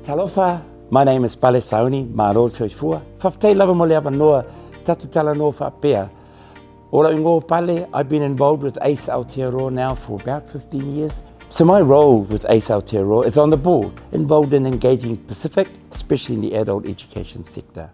Talofa, my name is Pale Sauni, mā rō te fua. Whawhtei lava mo le awa noa, tatu tala no whapea. Ora ingo Pale, I've been involved with ACE Aotearoa now for about 15 years. So my role with ACE Aotearoa is on the board, involved in engaging Pacific, especially in the adult education sector.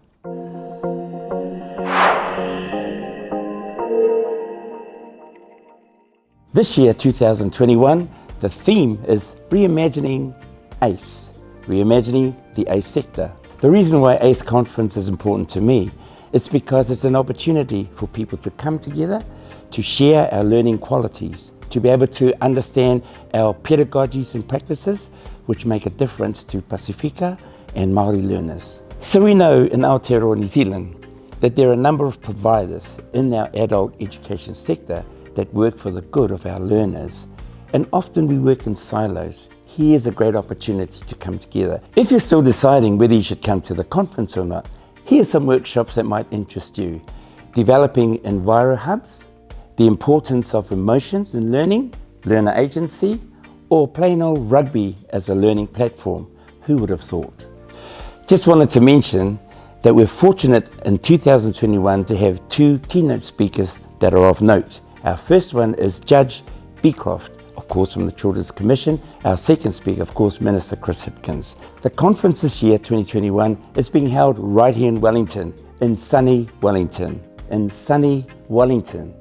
This year, 2021, the theme is Reimagining ACE, reimagining the ACE sector. The reason why ACE conference is important to me is because it's an opportunity for people to come together, to share our learning qualities, to be able to understand our pedagogies and practices which make a difference to Pasifika and Māori learners. So we know in Aotearoa, New Zealand, that there are a number of providers in our adult education sector that work for the good of our learners. And often we work in silos. Here's a great opportunity to come together. If you're still deciding whether you should come to the conference or not, here's some workshops that might interest you. Developing enviro hubs, the importance of emotions in learning, learner agency, or plain old rugby as a learning platform. Who would have thought? Just wanted to mention that we're fortunate in 2021 to have two keynote speakers that are of note. Our first one is Judge Beecroft, of course from the Children's Commission. Our second speaker, of course, Minister Chris Hipkins. The conference this year, 2021, is being held right here in Wellington, in sunny Wellington. In sunny Wellington.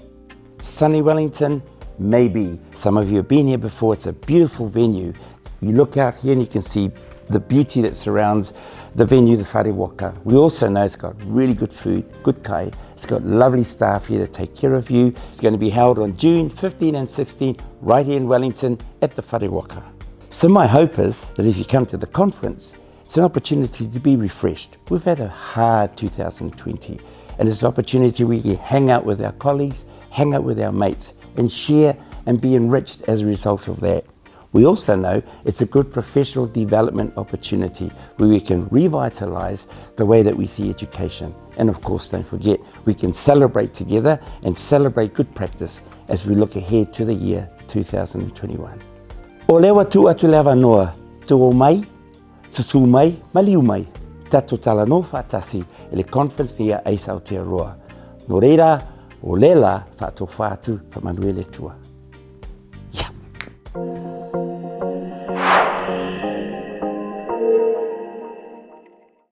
Sunny Wellington, maybe. Some of you have been here before. It's a beautiful venue. You look out here and you can see the beauty that surrounds the venue, the Te Wharewaka. We also know it's got really good food, good kai. It's got lovely staff here to take care of you. It's going to be held on June 15 and 16 right here in Wellington at the Te Wharewaka. So my hope is that if you come to the conference, it's an opportunity to be refreshed. We've had a hard 2020 and it's an opportunity where you can hang out with our colleagues, hang out with our mates and share and be enriched as a result of that. We also know it's a good professional development opportunity where we can revitalise the way that we see education. And of course, don't forget, we can celebrate together and celebrate good practice as we look ahead to the year 2021. O lewa tu atu lewa noa, tu o mai, tutu mai, maliu mai, tato tala no whatasi, e le conference nia ACE Aotearoa. No reira, o lela, whato whatu, whamanuele tua.